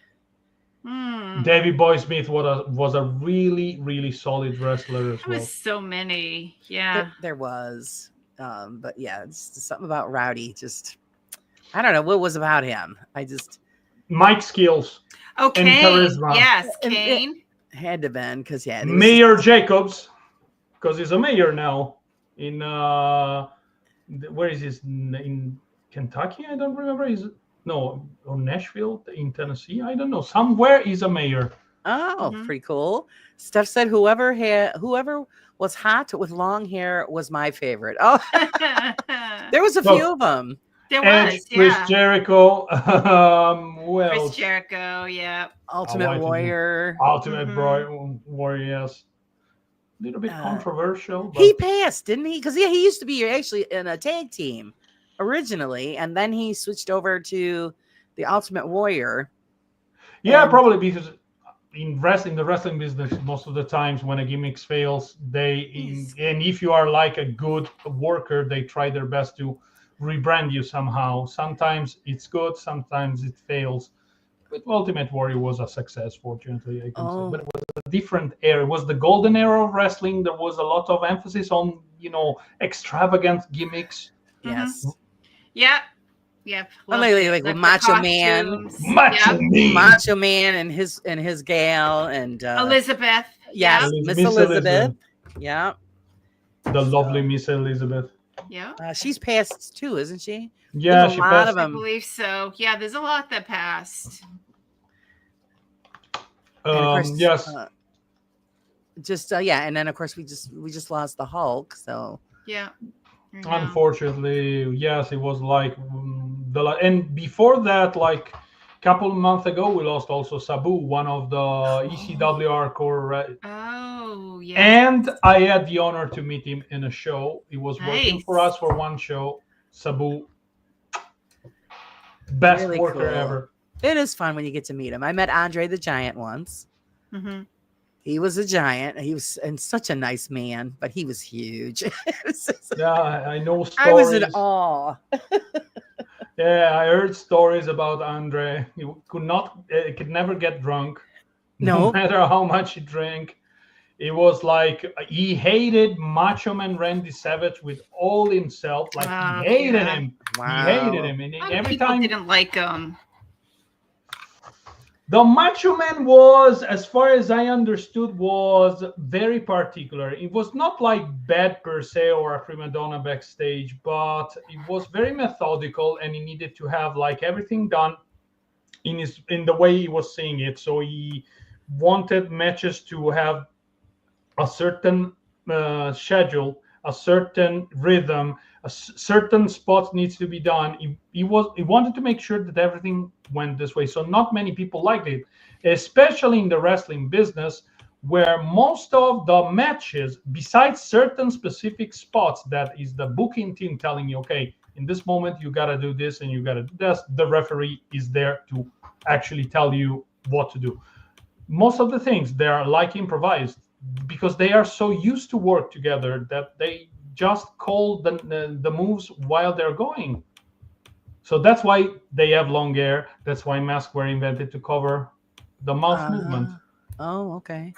Hmm. Davey Boy Smith was a really, really solid wrestler as There was well. so many. Yeah. There was, but yeah, it's just something about Rowdy. Just I don't know what was about him. I just Mike skills Oh, and Kane. charisma. Yes, and it Kane. had to been because yeah, there was Mayor just, Jacobs, because he's a mayor now in where is this in Kentucky? I don't remember. Is no or Nashville in Tennessee? I don't know. Somewhere is a mayor. oh, Mhm. pretty cool. Steph said whoever was hot with long hair was my favorite. Oh, there was a few Well, of them. There Edge, was, Chris yeah. Jericho. Who Chris else? Jericho, yeah. Ultimate I think Warrior. Ultimate Mhm. Warriors. A little bit Uh, controversial, he but passed, didn't he? Because yeah, he used to be actually in a tag team originally, and then he switched over to the Ultimate Warrior. yeah, And probably because in the wrestling business, most of the times when a gimmick fails, he's and if you are like a good worker, they try their best to rebrand you somehow. Sometimes it's good, sometimes it fails. But Ultimate Warrior was a success, fortunately, I can say. But oh it was a different era. It was the golden era of wrestling. There was a lot of emphasis on, extravagant gimmicks. Mhm. yes, Yep. Yep. like, Loved it. like with Loved the Macho Man, costumes. Macho Yep. Man. Macho Man, and his gal, and Elizabeth. Yep. yes, Miss Miss Elizabeth. Elizabeth, Yeah, the lovely so Miss Elizabeth. Yep. she's passed too, isn't she? There's a Yeah, she lot of passed. I them, believe so. Yeah, there's a lot that passed. and of course, Yes, just yeah, and then of course we just lost the Hulk, so Yeah. I know. unfortunately, yes, it was like and before that, like couple months ago, we lost also Sabu, one of the ECW hardcore. Oh, yes. And I had the honor to meet him in a show. He was working Nice. for us for one show. Sabu, best really worker cool. ever. It is fun when you get to meet him. I met Andre the Giant once. Mhm. He was a giant. He was and such a nice man, but he was huge. Yeah, I know I was in stories. awe. Yeah, I heard stories about Andre. He could never get drunk, no No, matter how much he drank. It was like he hated Macho Man Randy Savage with all himself. Like he hated Yeah. him. He hated wow. him, and A lot of every people time didn't like him. the Macho Man was, as far as I understood, was very particular. It was not like bad per se or a prima donna backstage, but it was very methodical, and he needed to have like everything done in the way he was seeing it. So he wanted matches to have a certain schedule, a certain rhythm, certain spots needs to be done. He wanted to make sure that everything went this way. So not many people liked it, especially in the wrestling business, where most of the matches, besides certain specific spots, that is the booking team telling you, okay, in this moment you gotta do this and you gotta do this. The referee is there to actually tell you what to do. Most of the things they are like improvised because they are so used to work together that they just call the moves while they're going. So that's why they have long hair. That's why masks were invented to cover the mouth movement. Oh, okay.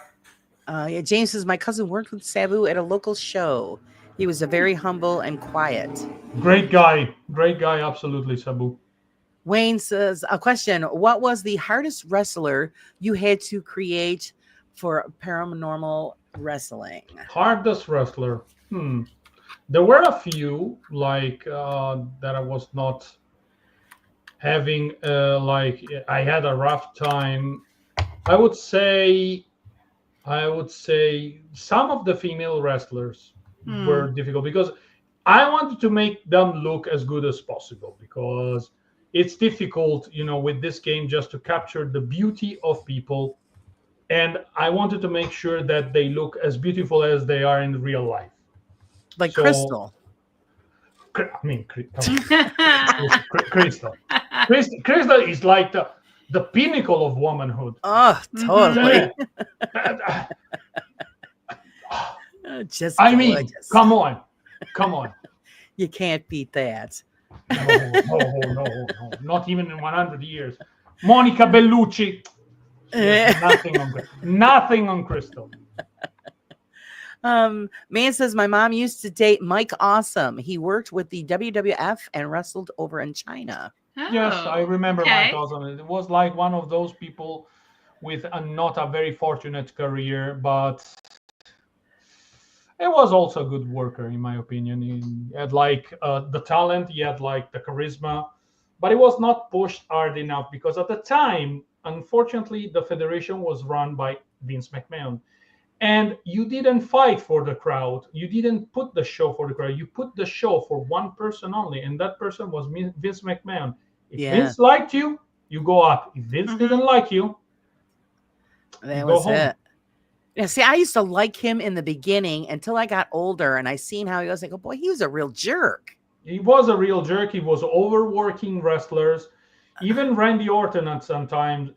Yeah, James says my cousin worked with Sabu at a local show. He was a very humble and quiet. Great guy, absolutely, Sabu. Wayne says a question: what was the hardest wrestler you had to create for paranormal wrestling? Hardest wrestler. There were a few like that I was not having like I had a rough time I would say I would say some of the female wrestlers Hmm. were difficult because I wanted to make them look as good as possible because it's difficult, with this game just to capture the beauty of people. And I wanted to make sure that they look as beautiful as they are in real life. Like So, Crystal. Come on, Crystal. Crystal is like the pinnacle of womanhood. Oh, Mhm. totally. Yeah. Uh, Oh, just I mean, gorgeous. come on. You can't beat that. No, not even in 100 years. Monica Bellucci, she has nothing on Crystal. Man says my mom used to date Mike Awesome. He worked with the WWF and wrestled over in China. Yes, I Oh, remember Mike okay. Awesome. It was like one of those people with not a very fortunate career, but it was also a good worker, in my opinion. He had like the talent, he had like the charisma, but it was not pushed hard enough because at the time, unfortunately, the federation was run by Vince McMahon. And you didn't fight for the crowd. You didn't put the show for the crowd. You put the show for one person only, and that person was Vince McMahon. If Yeah, Vince liked you, you go up. If Vince Hmm. didn't like you, you that go was home. it. Yeah, see, I used to like him in the beginning until I got older and I seen how he was. Like, oh boy, he was a real jerk. He was a real jerk. He was overworking wrestlers. Even Randy Orton at some time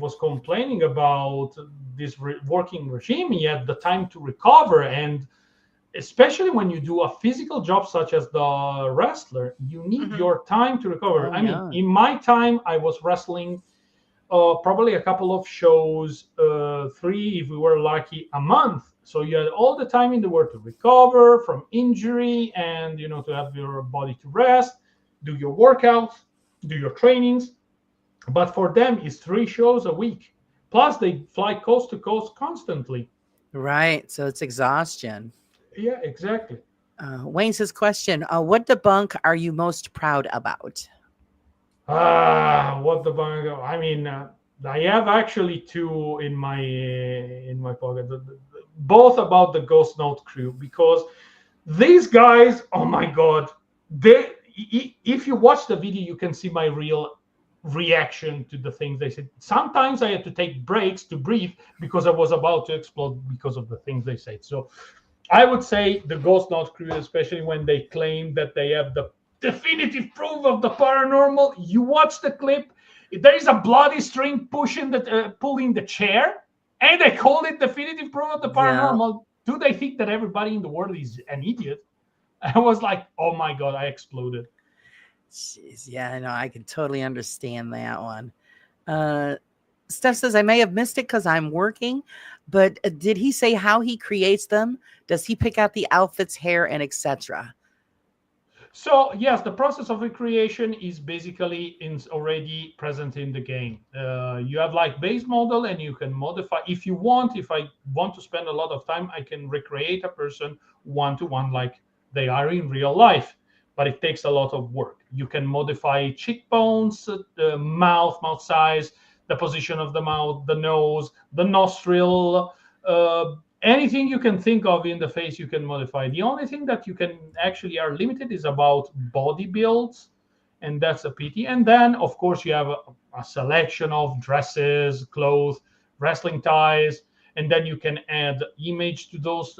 was complaining about this working regime. He had the time to recover, and especially when you do a physical job such as the wrestler, you need Hmm. your time to recover. Oh I mean, yeah. in my time, I was wrestling probably a couple of shows, three if we were lucky, a month. So you had all the time in the world to recover from injury and to have your body to rest, do your workouts, do your trainings. But for them, it's three shows a week. Plus, they fly coast to coast constantly. Right. So it's exhaustion. Yeah, exactly. Wayne says, question, what debunk are you most proud about? What the bang? I mean, I have actually two in my pocket. Both about the Ghost Note crew because these guys, oh my god, they. If you watch the video, you can see my real reaction to the things they said. Sometimes I had to take breaks to breathe because I was about to explode because of the things they said. So I would say the Ghost Note crew, especially when they claim that they have the definitive proof of the paranormal. You watch the clip, there is a bloody string pulling the chair, and they call it definitive proof of the Yeah. paranormal. Do they think that everybody in the world is an idiot? I was like, oh my god, I exploded. Jeez, yeah, I know. I can totally understand that one. Uh, Steph says, I may have missed it because I'm working, but did he say how he creates them? Does he pick out the outfits, hair, and etc.? So yes, the process of recreation is basically already present in the game. You have like base model, and you can modify if you want. If I want to spend a lot of time, I can recreate a person one to one like they are in real life. But it takes a lot of work. You can modify cheekbones, the mouth size, the position of the mouth, the nose, the nostril, anything you can think of in the face you can modify. The only thing that you can actually are limited is about body builds, and that's a pity. And then of course you have a selection of dresses, clothes, wrestling ties, and then you can add image to those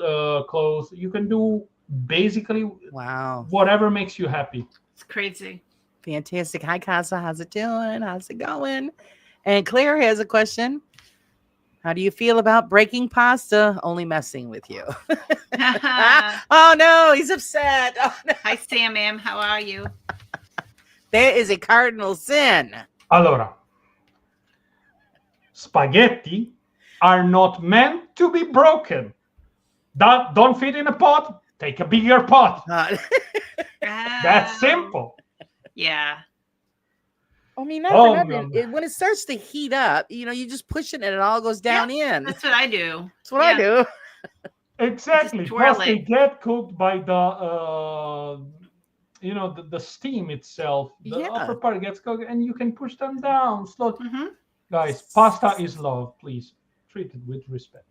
clothes. You can do basically Wow. whatever makes you happy. It's crazy. Fantastic. Hi, Casa. How's it doing? How's it going? And Claire has a question. How do you feel about breaking pasta? Only messing with you. Hi, Oh, no. He's upset. Oh, no. Sam, ma'am. How are you? There is a cardinal sin. Allora, spaghetti are not meant to be broken. Don't fit in a pot. Take a bigger pot. That's simple. Yeah. I mean, not Oh, for no, nothing. When it starts to heat up, you just push it and it all goes down in. That's what I do. That's what I do. exactly. Just Plus, twirl they it. get cooked by the steam itself. The Yeah. upper part gets cooked, and you can push them down slowly. Hmm. Guys, pasta is love. Please treat it with respect.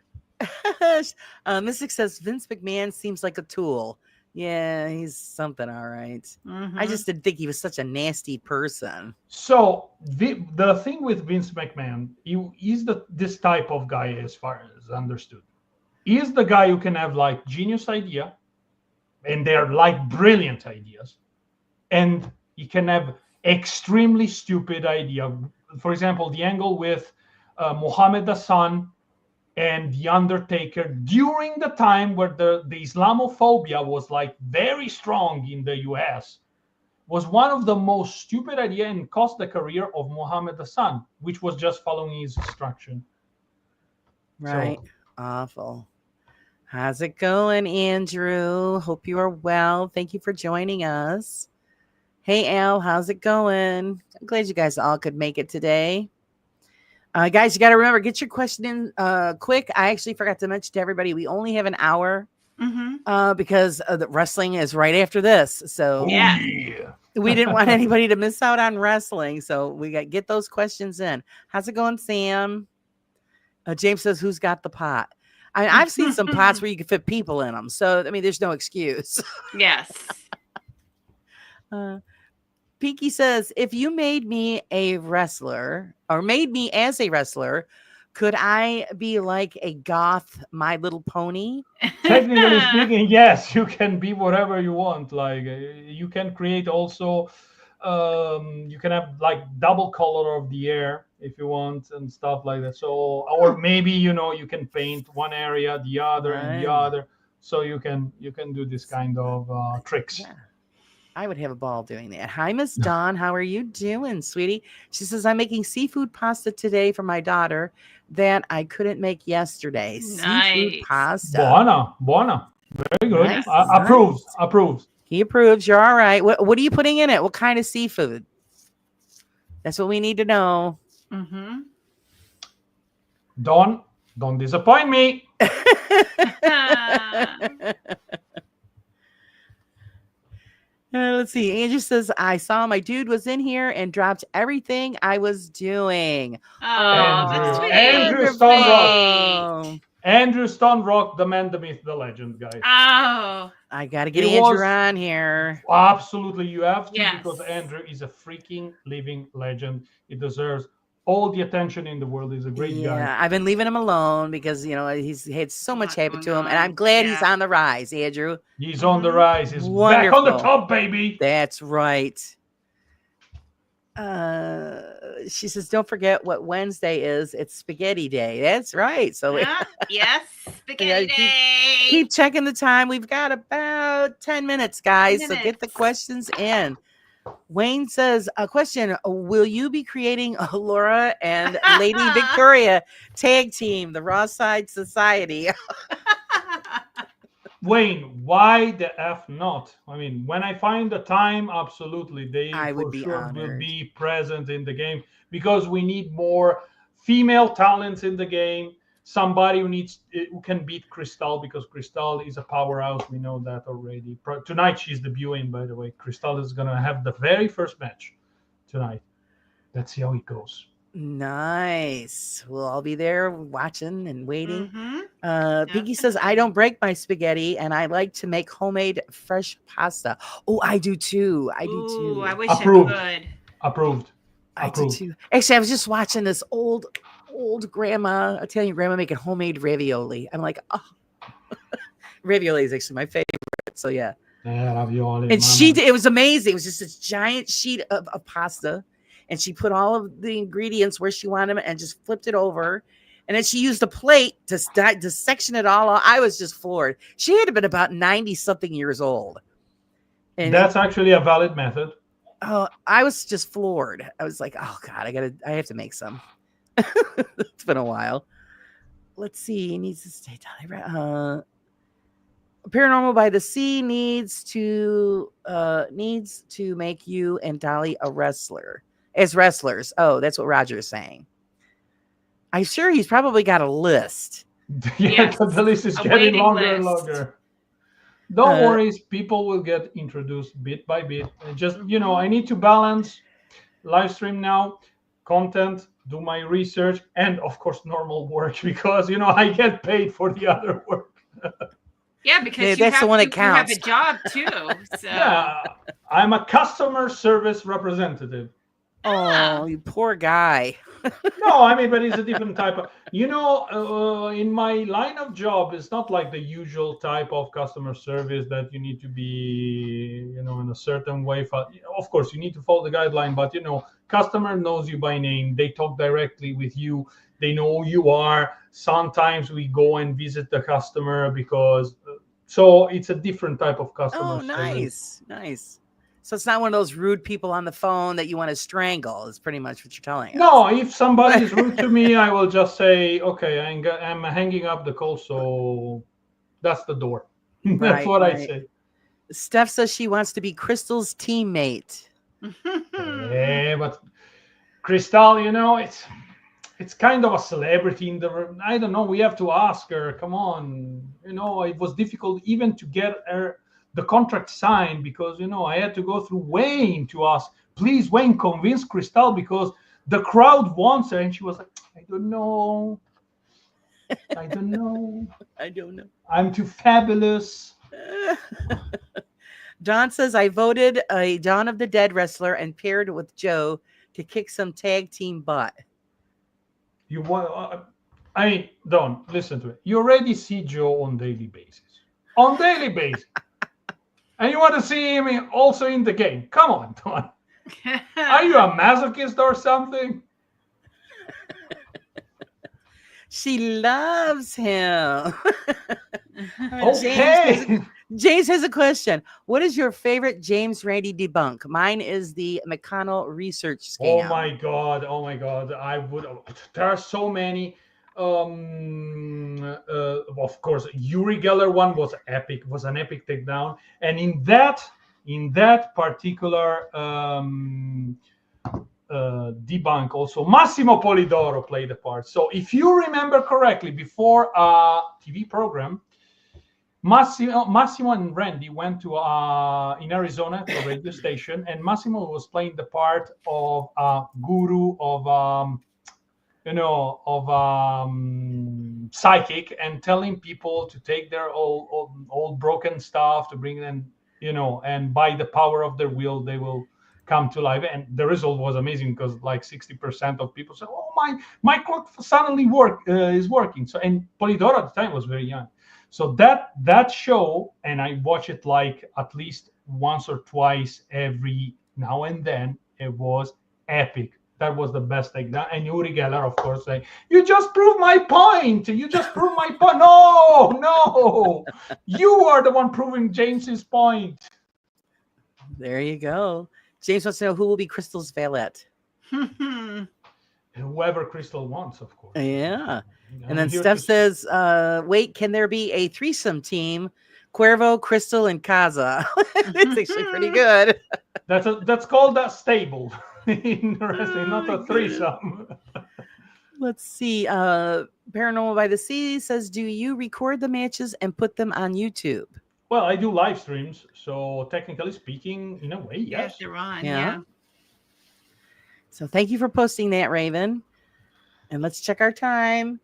Mystic says Vince McMahon seems like a tool. Yeah, he's something, all right. I just didn't think he was such a nasty person. So the thing with Vince McMahon, he's this type of guy, as far as understood. He is the guy who can have like genius idea, and they're like brilliant ideas, and he can have extremely stupid idea. For example, the angle with Mohammed Hassan and the Undertaker during the time where the Islamophobia was like very strong in the US was one of the most stupid idea and cost the career of Mohammed Hassan, which was just following his instruction. Right. So, awful. How's it going, Andrew? Hope you are well. Thank you for joining us. Hey, Al, how's it going? I'm glad you guys all could make it today. Guys, you got to remember, get your question in quick. I actually forgot to mention to everybody, we only have an hour because the wrestling is right after this. So Yeah. we didn't want anybody to miss out on wrestling. So we got get those questions in. How's it going, Sam? James says, who's got the pot? I've seen some pots where you can fit people in them. So, I mean, there's no excuse. Yes. Pinky says, if you made me a wrestler or made me as a wrestler, could I be like a goth My Little Pony? technically speaking, yes, you can be whatever you want. Like you can create also, you can have like double color of the hair if you want and stuff like that. So, or maybe you can paint one area, the other, and the other. So you can do this kind of tricks. Yeah. I would have a ball doing that. Hi, Miss Dawn. How are you doing, sweetie? She says, I'm making seafood pasta today for my daughter that I couldn't make yesterday. Nice. Seafood pasta. Buona. Very good. Nice. Approved. He approves. You're all right. What are you putting in it? What kind of seafood? That's what we need to know. Don't disappoint me. Let's see. Andrew says, I saw my dude was in here and dropped everything I was doing. Oh, that's sweet. Andrew Stonerock. Andrew Stonerock, the man, the myth, the legend, guys. Oh. I got to get Andrew on here. Absolutely, you have to, Yes. because Andrew is a freaking living legend. He deserves all the attention in the world. He's a great guy. Yeah, I've been leaving him alone because he's had so much happen to him, and I'm glad he's on the rise, Andrew. He's on the rise. He's Wonderful. back on the top, baby. That's right. She says, don't forget what Wednesday is. It's Spaghetti Day. That's right. So yes, Spaghetti Day. Keep checking the time. We've got about 10 minutes, guys. So get the questions in. Wayne says, a question, will you be creating a Laura and Lady Victoria tag team, the Raw Side Society? Wayne, why the F not? I mean, when I find the time, absolutely. They will be present in the game because we need more female talents in the game. Somebody who can beat Crystal, because Crystal is a powerhouse. We know that already. Tonight she's debuting, by the way. Crystal is going to have the very first match tonight. Let's see how it goes. Nice. We'll all be there watching and waiting. Piggy says, I don't break my spaghetti and I like to make homemade fresh pasta. Oh, I do too. I wish Approved. I could. Approved. I do too. Actually, I was just watching this old grandma, Italian grandma, making homemade ravioli. I'm like, oh, ravioli is actually my favorite. So yeah. Ravioli. And it was amazing. It was just this giant sheet of pasta. And she put all of the ingredients where she wanted them and just flipped it over. And then she used a plate to section it all out. I was just floored. She had been about 90-something years old. And that's actually a valid method. Oh, I was just floored. I was like, oh God, I have to make some. It's been a while. Let's see. He needs to stay down. Paranormal by the Sea needs to make you and Dolly a wrestler. As wrestlers. Oh, that's what Roger is saying. I'm sure he's probably got a list. Yeah, the list is getting longer and longer. Don't worry, people will get introduced bit by bit. Just, I need to balance live stream now. content, do my research, and of course normal work because I get paid for the other work. Yeah, because Yeah, you that's the have one to, that you have counts. a job too. So Yeah, I'm a customer service representative. Oh, you poor guy. No, I mean, but it's a different type of, in my line of job, it's not like the usual type of customer service that you need to be, in a certain way. Of course, you need to follow the guideline, but, customer knows you by name. They talk directly with you. They know who you are. Sometimes we go and visit the customer because, so it's a different type of customer Oh, service. nice. So it's not one of those rude people on the phone that you want to strangle. Is pretty much what you're telling us. No, if somebody is rude to me, I will just say, okay, I'm hanging up the call, so that's the door. That's what I say. Steph says she wants to be Crystal's teammate. Yeah, but Crystal, it's kind of a celebrity in the. I don't know. We have to ask her. Come on, it was difficult even to get her the contract signed because I had to go through Wayne to ask. Please, Wayne, convince Crystal because the crowd wants her, and she was like, I don't know. I don't know. I'm too fabulous. Don says I voted a Dawn of the Dead wrestler and paired with Joe to kick some tag team butt. You want? I mean, Don, listen to it. You already see Joe on daily basis. On daily basis. And you want to see him also in the game. Come on, Don. Are you a masochist or something? She loves him. Okay. James has a question. What is your favorite James Randi debunk? Mine is the McConnell research scam. Oh my god. I would. There are so many. Of course, Uri Geller one was epic. Was an epic takedown, and in that particular debunk, also Massimo Polidoro played a part. So if you remember correctly, before a TV program, Massimo and Randy went to in Arizona to a radio station, and Massimo was playing the part of a guru of psychic and telling people to take their old broken stuff to bring them, and by the power of their will they will come to life. And the result was amazing because like 60% of people said, oh, my clock suddenly is working. So, and Polidoro at the time was very young. So that show, and I watch it like at least once or twice every now and then, it was epic. That was the best takedown. And Uri Geller, of course, saying, you just proved my point. You just proved my point. No. You are the one proving James's point. There you go. James wants to know who will be Crystal's valet. Whoever Crystal wants, of course. Yeah. And then Steph says, wait, can there be a threesome team? Cuervo, Crystal, and Kaza. It's actually pretty good. That's called a stable in wrestling, not a threesome. Let's see. Paranormal by the Sea says, do you record the matches and put them on YouTube? Well, I do live streams, so technically speaking, in a way, yes. They're on, yeah. So thank you for posting that, Raven. And let's check our time.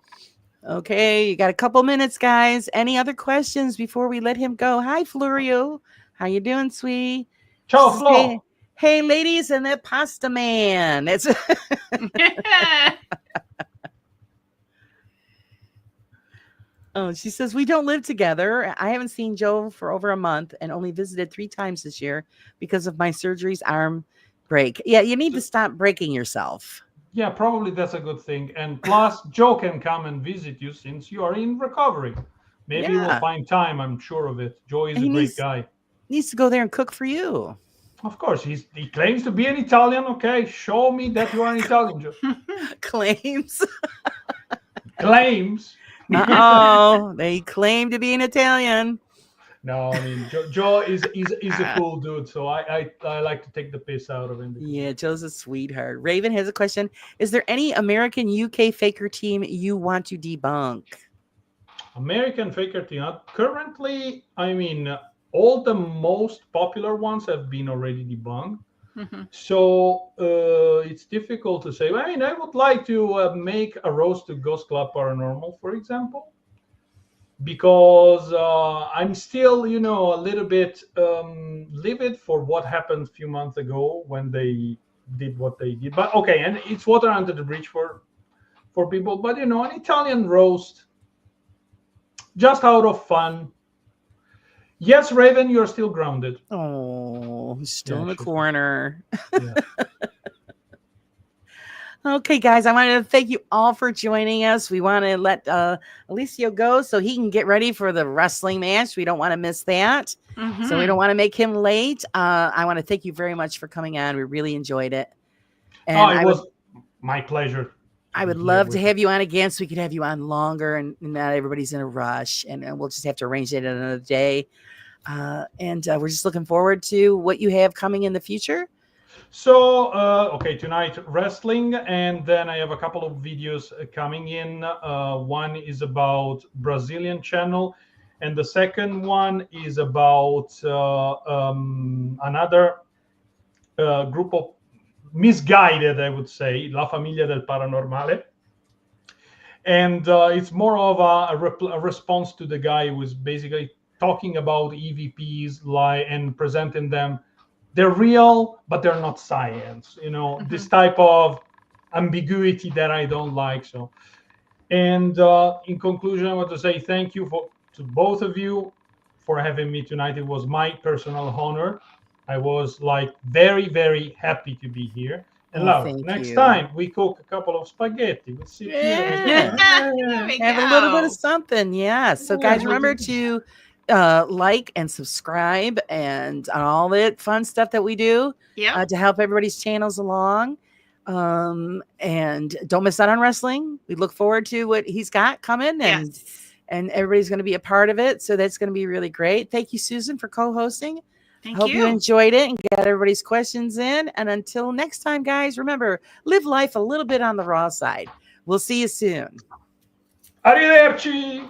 Okay, you got a couple minutes, guys. Any other questions before we let him go? Hi, Florio. How you doing, sweetie? Ciao, Flo. Hey, ladies, and that pasta man. It's Oh, she says, we don't live together. I haven't seen Joe for over a month and only visited 3 times this year because of my surgery's arm break. Yeah, you need to stop breaking yourself. Yeah, probably that's a good thing. And plus, Joe can come and visit you since you are in recovery. Maybe we'll find time. I'm sure of it. Joe is a great guy. Needs to go there and cook for you. Of course. He claims to be an Italian. Okay, show me that you are an Italian, Joe. Claims. Claims. They claim to be an Italian. No, I mean Joe is a cool dude, so I like to take the piss out of him. Yeah, Joe's a sweetheart. Raven has a question: is there any American UK faker team you want to debunk? American faker team currently, I mean, all the most popular ones have been already debunked. Mhm. So it's difficult to say. I mean, I would like to make a roast to Ghost Club Paranormal, for example, because I'm still, a little bit livid for what happened a few months ago when they did what they did. But okay, and it's water under the bridge for people. But an Italian roast, just out of fun. Yes, Raven, you're still grounded. Oh, he's still Yeah, in the she's- corner. Yeah. Okay, guys, I wanted to thank you all for joining us. We want to let Alessio go so he can get ready for the wrestling match. We don't want to miss that. So we Mhm. don't want to make him late. I want to thank you very much for coming on. We really enjoyed it. And Oh, it was my pleasure. I would love to have you on again so we could have you on longer and not everybody's in a rush. And we'll just have to arrange it another day. And we're just looking forward to what you have coming in the future. So, okay, tonight wrestling, and then I have a couple of videos coming in. One is about Brazilian channel, and the second one is about another group of misguided, I would say, La Famiglia del Paranormale. And it's more of a response to the guy who was basically talking about EVPs, and presenting them. They're real, but they're not science. This type of ambiguity that I don't like. So, and in conclusion, I want to say thank you to both of you for having me tonight. It was my personal honor. I was very, very happy to be here. And Laura, next time we cook a couple of spaghetti. We'll see Yeah. There we Have a little bit go. of something. Yeah. So, Yeah, guys, we'll remember do- to like and subscribe and all that fun stuff that we do Yep. to help everybody's channels along. And don't miss out on wrestling. We look forward to what he's got coming, and Yes. and everybody's going to be a part of it. So that's going to be really great. Thank you, Susan, for co-hosting. Thank Hope you you. enjoyed it and got everybody's questions in. And until next time, guys, remember, live life a little bit on the raw side. We'll see you soon. Arrivederci.